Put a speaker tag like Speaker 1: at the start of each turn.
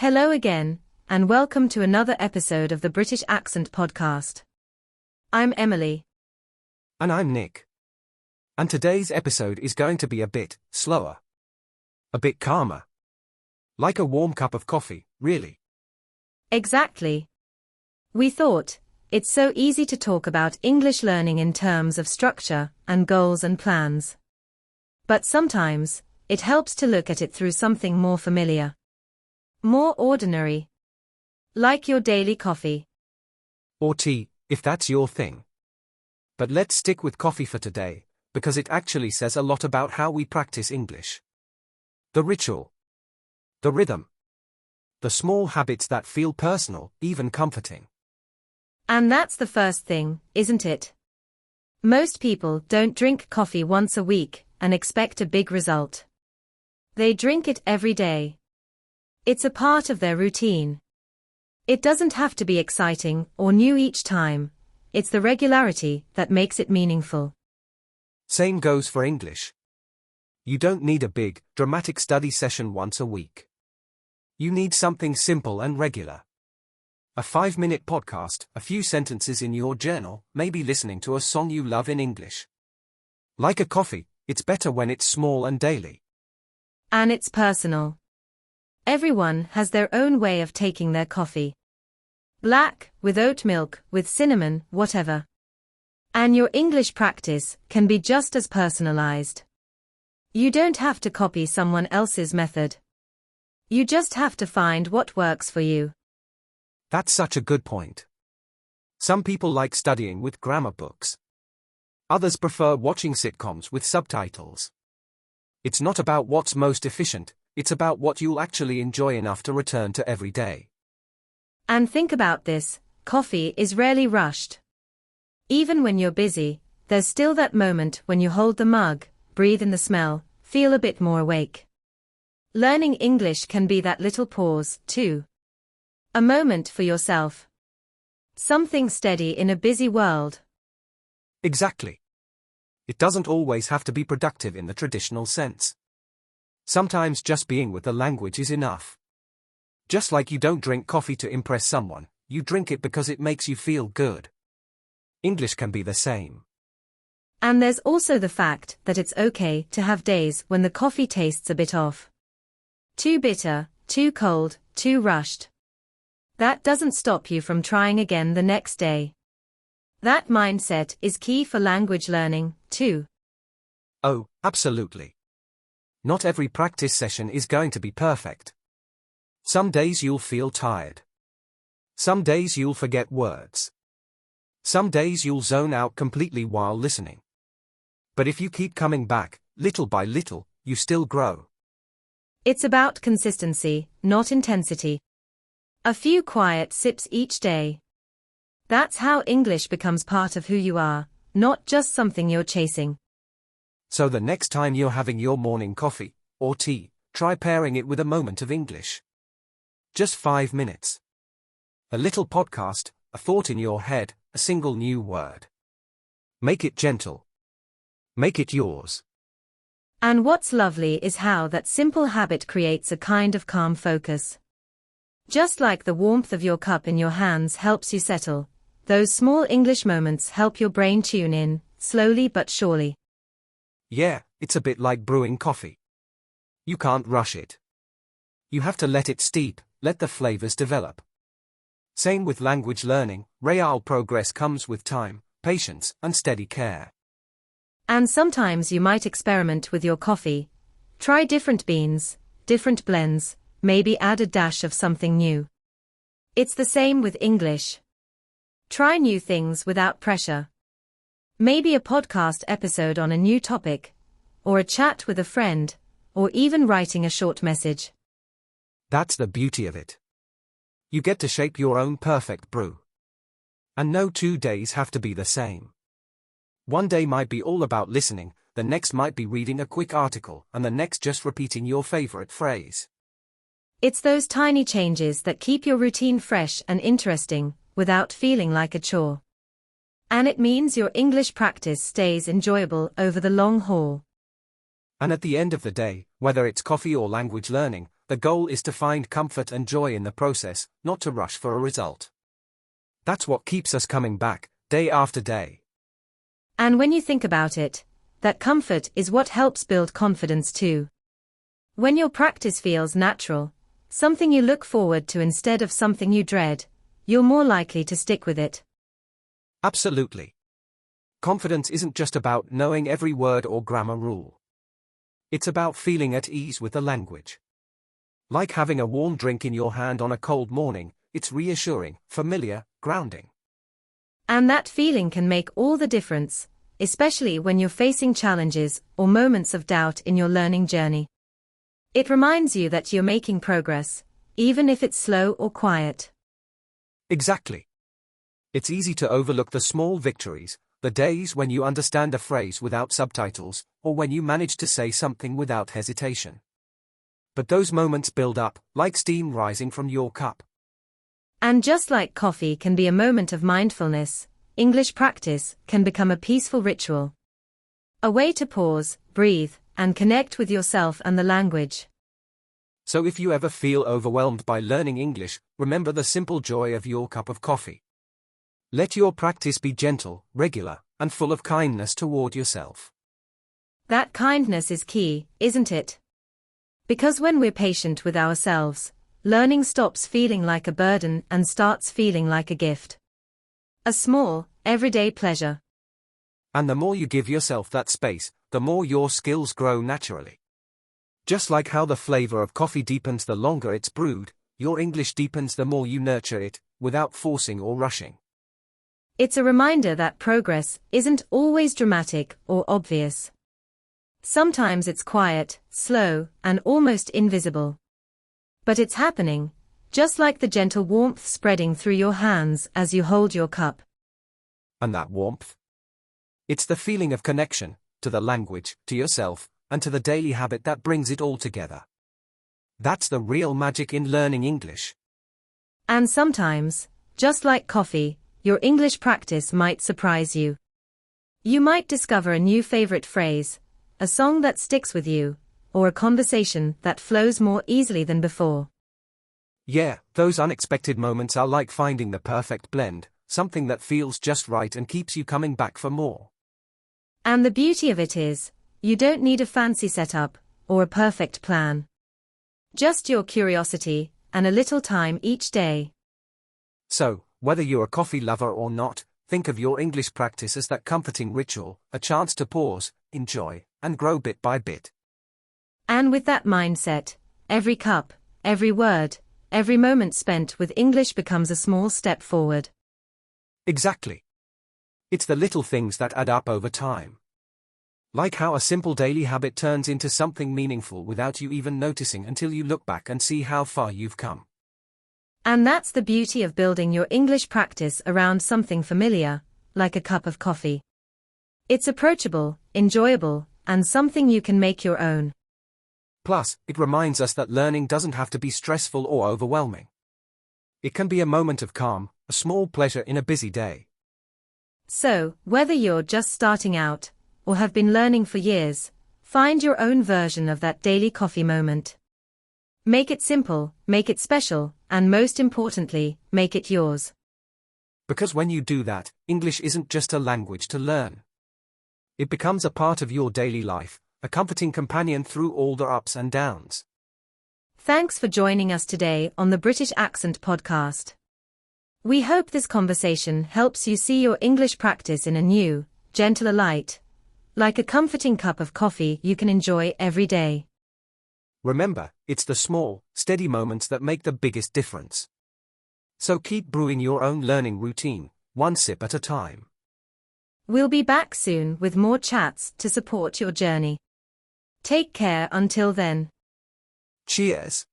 Speaker 1: Hello again, and welcome to another episode of the British Accent Podcast. I'm Emily.
Speaker 2: And I'm Nick. And today's episode is going to be a bit slower. A bit calmer. Like a warm cup of coffee, really.
Speaker 1: Exactly. We thought, it's so easy to talk about English learning in terms of structure and goals and plans. But sometimes, it helps to look at it through something more familiar. More ordinary. Like your daily coffee.
Speaker 2: Or tea, if that's your thing. But let's stick with coffee for today, because it actually says a lot about how we practice English. The ritual. The rhythm. The small habits that feel personal, even comforting.
Speaker 1: And that's the first thing, isn't it? Most people don't drink coffee once a week and expect a big result. They drink it every day. It's a part of their routine. It doesn't have to be exciting or new each time. It's the regularity that makes it meaningful.
Speaker 2: Same goes for English. You don't need a big, dramatic study session once a week. You need something simple and regular. A 5-minute podcast, a few sentences in your journal, maybe listening to a song you love in English. Like a coffee, it's better when it's small and daily.
Speaker 1: And it's personal. Everyone has their own way of taking their coffee. Black, with oat milk, with cinnamon, whatever. And your English practice can be just as personalized. You don't have to copy someone else's method. You just have to find what works for you.
Speaker 2: That's such a good point. Some people like studying with grammar books. Others prefer watching sitcoms with subtitles. It's not about what's most efficient, it's about what you'll actually enjoy enough to return to every day.
Speaker 1: And think about this, coffee is rarely rushed. Even when you're busy, there's still that moment when you hold the mug, breathe in the smell, feel a bit more awake. Learning English can be that little pause, too. A moment for yourself. Something steady in a busy world.
Speaker 2: Exactly. It doesn't always have to be productive in the traditional sense. Sometimes just being with the language is enough. Just like you don't drink coffee to impress someone, you drink it because it makes you feel good. English can be the same.
Speaker 1: And there's also the fact that it's okay to have days when the coffee tastes a bit off. Too bitter, too cold, too rushed. That doesn't stop you from trying again the next day. That mindset is key for language learning, too.
Speaker 2: Oh, absolutely. Not every practice session is going to be perfect. Some days you'll feel tired. Some days you'll forget words. Some days you'll zone out completely while listening. But if you keep coming back, little by little, you still grow.
Speaker 1: It's about consistency, not intensity. A few quiet sips each day. That's how English becomes part of who you are, not just something you're chasing.
Speaker 2: So the next time you're having your morning coffee, or tea, try pairing it with a moment of English. Just 5 minutes. A little podcast, a thought in your head, a single new word. Make it gentle. Make it yours.
Speaker 1: And what's lovely is how that simple habit creates a kind of calm focus. Just like the warmth of your cup in your hands helps you settle, those small English moments help your brain tune in, slowly but surely.
Speaker 2: Yeah, it's a bit like brewing coffee. You can't rush it. You have to let it steep, let the flavors develop. Same with language learning, real progress comes with time, patience, and steady care.
Speaker 1: And sometimes you might experiment with your coffee. Try different beans, different blends, maybe add a dash of something new. It's the same with English. Try new things without pressure. Maybe a podcast episode on a new topic, or a chat with a friend, or even writing a short message.
Speaker 2: That's the beauty of it. You get to shape your own perfect brew. And no 2 days have to be the same. One day might be all about listening, the next might be reading a quick article, and the next just repeating your favorite phrase.
Speaker 1: It's those tiny changes that keep your routine fresh and interesting, without feeling like a chore. And it means your English practice stays enjoyable over the long haul.
Speaker 2: And at the end of the day, whether it's coffee or language learning, the goal is to find comfort and joy in the process, not to rush for a result. That's what keeps us coming back, day after day.
Speaker 1: And when you think about it, that comfort is what helps build confidence too. When your practice feels natural, something you look forward to instead of something you dread, you're more likely to stick with it.
Speaker 2: Absolutely. Confidence isn't just about knowing every word or grammar rule. It's about feeling at ease with the language. Like having a warm drink in your hand on a cold morning, it's reassuring, familiar, grounding.
Speaker 1: And that feeling can make all the difference, especially when you're facing challenges or moments of doubt in your learning journey. It reminds you that you're making progress, even if it's slow or quiet.
Speaker 2: Exactly. It's easy to overlook the small victories, the days when you understand a phrase without subtitles, or when you manage to say something without hesitation. But those moments build up, like steam rising from your cup.
Speaker 1: And just like coffee can be a moment of mindfulness, English practice can become a peaceful ritual. A way to pause, breathe, and connect with yourself and the language.
Speaker 2: So if you ever feel overwhelmed by learning English, remember the simple joy of your cup of coffee. Let your practice be gentle, regular, and full of kindness toward yourself.
Speaker 1: That kindness is key, isn't it? Because when we're patient with ourselves, learning stops feeling like a burden and starts feeling like a gift. A small, everyday pleasure.
Speaker 2: And the more you give yourself that space, the more your skills grow naturally. Just like how the flavor of coffee deepens the longer it's brewed, your English deepens the more you nurture it, without forcing or rushing.
Speaker 1: It's a reminder that progress isn't always dramatic or obvious. Sometimes it's quiet, slow, and almost invisible. But it's happening, just like the gentle warmth spreading through your hands as you hold your cup.
Speaker 2: And that warmth? It's the feeling of connection, to the language, to yourself, and to the daily habit that brings it all together. That's the real magic in learning English.
Speaker 1: And sometimes, just like coffee, your English practice might surprise you. You might discover a new favorite phrase, a song that sticks with you, or a conversation that flows more easily than before.
Speaker 2: Yeah, those unexpected moments are like finding the perfect blend, something that feels just right and keeps you coming back for more.
Speaker 1: And the beauty of it is, you don't need a fancy setup, or a perfect plan. Just your curiosity, and a little time each day.
Speaker 2: So, whether you're a coffee lover or not, think of your English practice as that comforting ritual, a chance to pause, enjoy, and grow bit by bit.
Speaker 1: And with that mindset, every cup, every word, every moment spent with English becomes a small step forward.
Speaker 2: Exactly. It's the little things that add up over time. Like how a simple daily habit turns into something meaningful without you even noticing until you look back and see how far you've come.
Speaker 1: And that's the beauty of building your English practice around something familiar, like a cup of coffee. It's approachable, enjoyable, and something you can make your own.
Speaker 2: Plus, it reminds us that learning doesn't have to be stressful or overwhelming. It can be a moment of calm, a small pleasure in a busy day.
Speaker 1: So, whether you're just starting out, or have been learning for years, find your own version of that daily coffee moment. Make it simple, make it special, and most importantly, make it yours.
Speaker 2: Because when you do that, English isn't just a language to learn. It becomes a part of your daily life, a comforting companion through all the ups and downs.
Speaker 1: Thanks for joining us today on the British Accent Podcast. We hope this conversation helps you see your English practice in a new, gentler light, like a comforting cup of coffee you can enjoy every day.
Speaker 2: Remember, it's the small, steady moments that make the biggest difference. So keep brewing your own learning routine, one sip at a time.
Speaker 1: We'll be back soon with more chats to support your journey. Take care until then.
Speaker 2: Cheers.